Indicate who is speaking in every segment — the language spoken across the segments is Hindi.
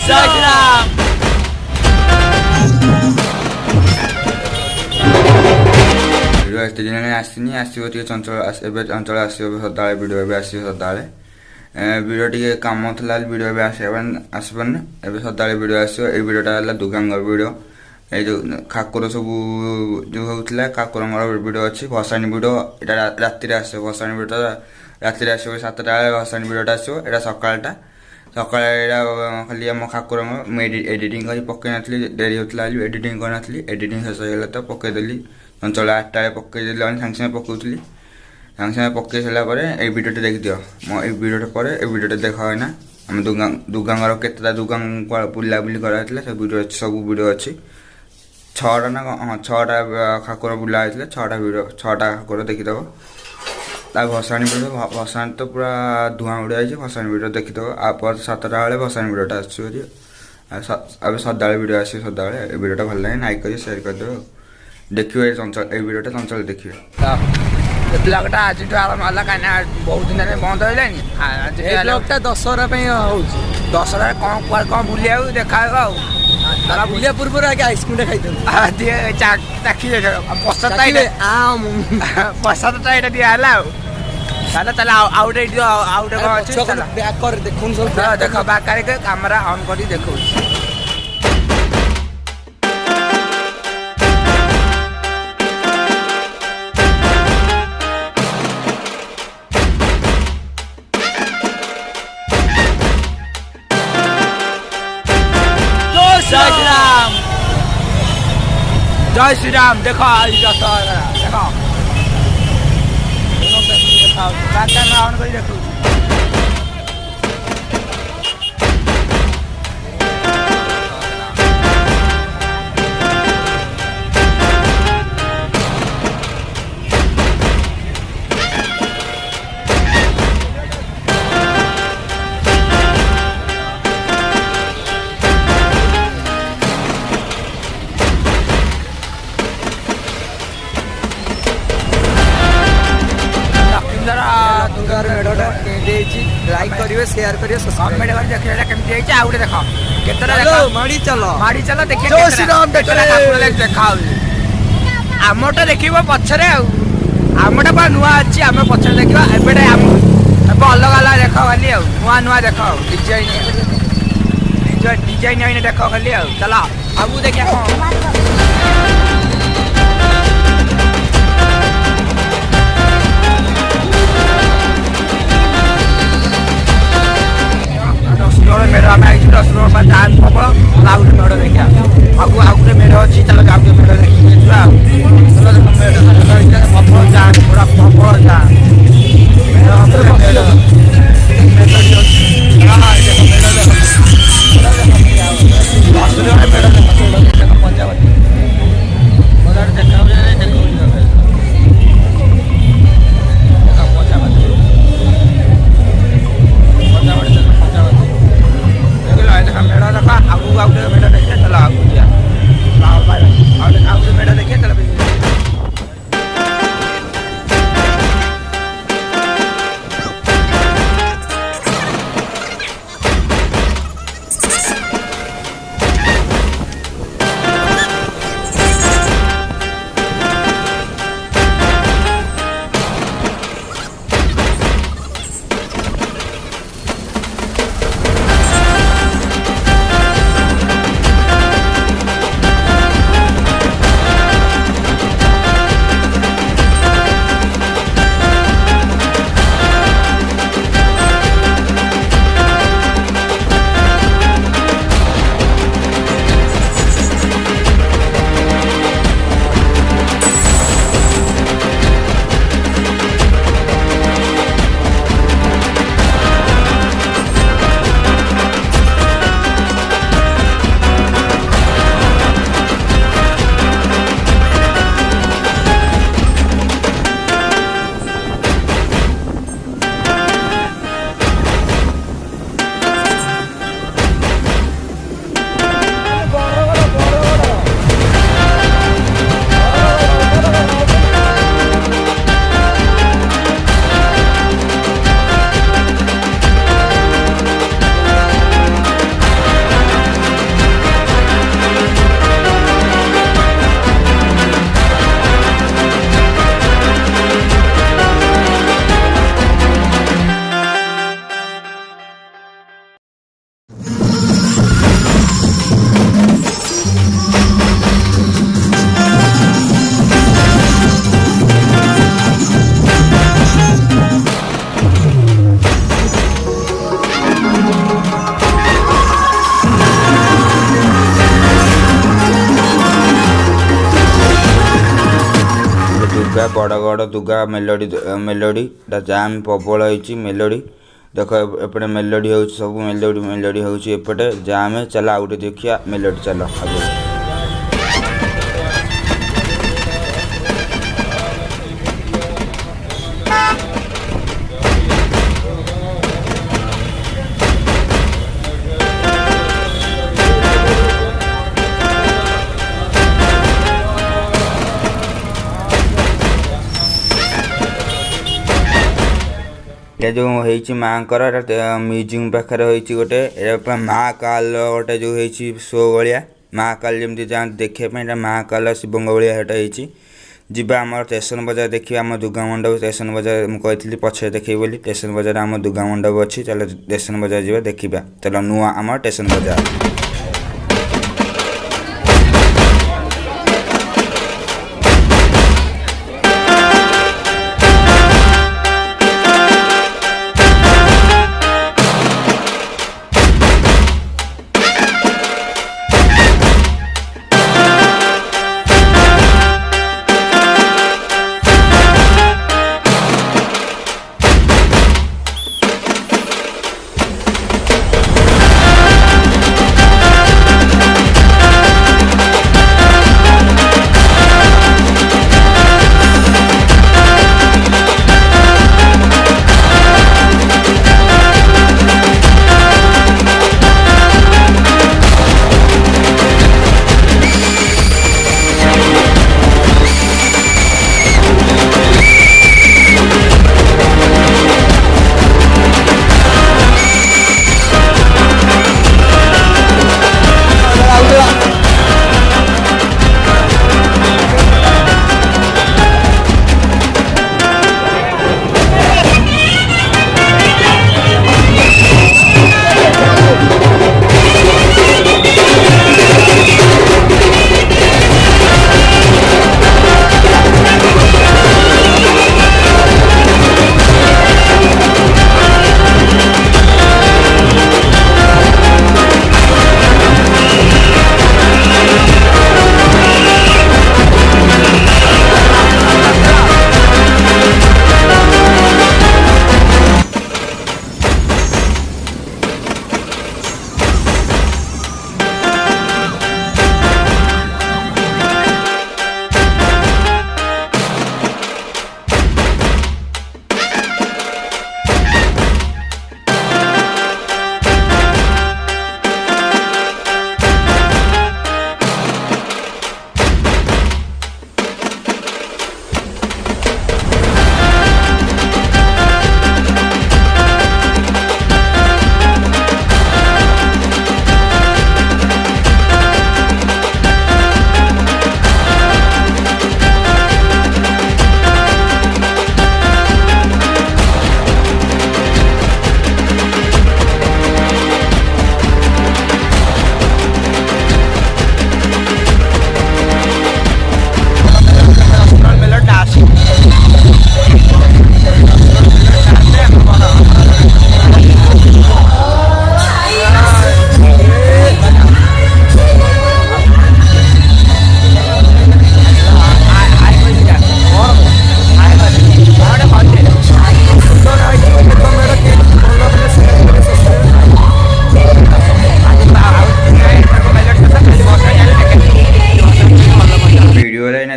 Speaker 1: जय श्री राम।
Speaker 2: भिडियो एत दिन आसनी आसो चंचल चंचल आसो सदा भिडियो भी आस सदा भिडियो टी कम था भिडियो भी आसपारन ए सदा भिडियो आस भिडियोटा है दुगांगर भिडियो ये जो ठाकुर सब जो होता ठाकुर भिडियो अच्छी भसाणी भिडियो यहाँ राति आस भसाणी भिडियो राति आस 7टा भसाणी भिडियोटा आसो यहाँ सकाळटा सका खाली आम ठाकुर एडिटिंग कर पकई नी डेरी होता एडिटिंग करना एडिटिंग शेष होगा तो पकईदेली चंचल 8टा पकईदेली सागे सागे पकाउली सागे सागे पकई सारापर ये भिडियो देखी दियो मो ये भिडियो पर ये भिडियो देखा है ना आम दुगांगर केतटा दुगांग बुलाबुली कराइला सब भिडियो अच्छी 6टा ना हाँ 6टा ठाकुर बुला होता 6टा भिडियो 6टा ठाकुर देखीदेव भसाणी भिडियो भसाणी तो पूरा धूआं उड़ा जाए भसाणी भिडियो देखीदेव आप 7टा बेले भसाणी भिडियोटा आस सदा भिडियो आस सदा भिडियोटा भल लगे लाइक कर शेयर करदे देखिए चंचल ये भिडियोटा चंचल देखिए
Speaker 1: ब्लॉगटा आज आरंभ है कहीं बहुत दिन बंद होगा दशहरा दशहरा कौन बुलिया देखा बुलिया पूर्व आगे आइसक्रीम खाई चाखी प्रसाद प्रसाद ये दिहला देख बाकार कैमेरा ऑन कर देखो जय श्री राम। जय श्री राम। देखो देखो ऑन कर देखो लाइक करिए शेयर करिए कमेंट कर देखिए केमती है आउटे देखो केतरा देखो माड़ी चलो देखिए जय श्री राम देखा आमटा देखिबो पछरे आमटा पर नुआ अछि आम पछरे देखिबा एबेटा आम अलग अलग देखो खाली नुआ नुआ देखो डिजाइन देखो खाली चलो आगु देखिए मेरा मैं 10 मिनट पर टाइम पकड़ आउट मेढ़ देखा आगु आगुरे मेढ़ अच्छी चलो आगे मेढ़ देखिए चलो मेढ़ जा पूरा पकड़ जा मेढ़
Speaker 2: दुगा बड़ दुगा मेलोडी जाम प्रबल होती मेलोडी देख एपटे मेलोडी हो सब मेलोडी होपटे जाम चल आउ देखिया मेलोडी चल आगे ये जो होइछि मांकर म्यूजियम पाखरे होइछि गोटे माँ काल गोटे जो होइछि शो भलिया माँ काल जमती जा देखे माँ काल शिवंग भलिया हेटा होइछि जीवा आम स्टेशन बजार देखिए आम दुर्गा मंडप स्टेशन बजार मुझे पछे देखे बोली स्टेशन बजार आम दुर्गा मंडप अच्छी चलो स्टेशन बजार जा देखा चलो नुआ आम स्टेशन बजार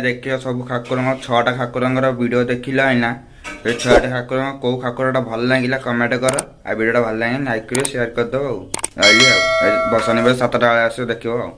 Speaker 2: देखिए सब ठाकुर 6टा ठाकुर वीडियो देखिला है 6टा ठाकुर कौ ठाकुरटा भल लगे कमेंट कर आ वीडियो भल लगे लाइक कर शेयर कर दो भसानी बेले 7टा बेले आस देखियो।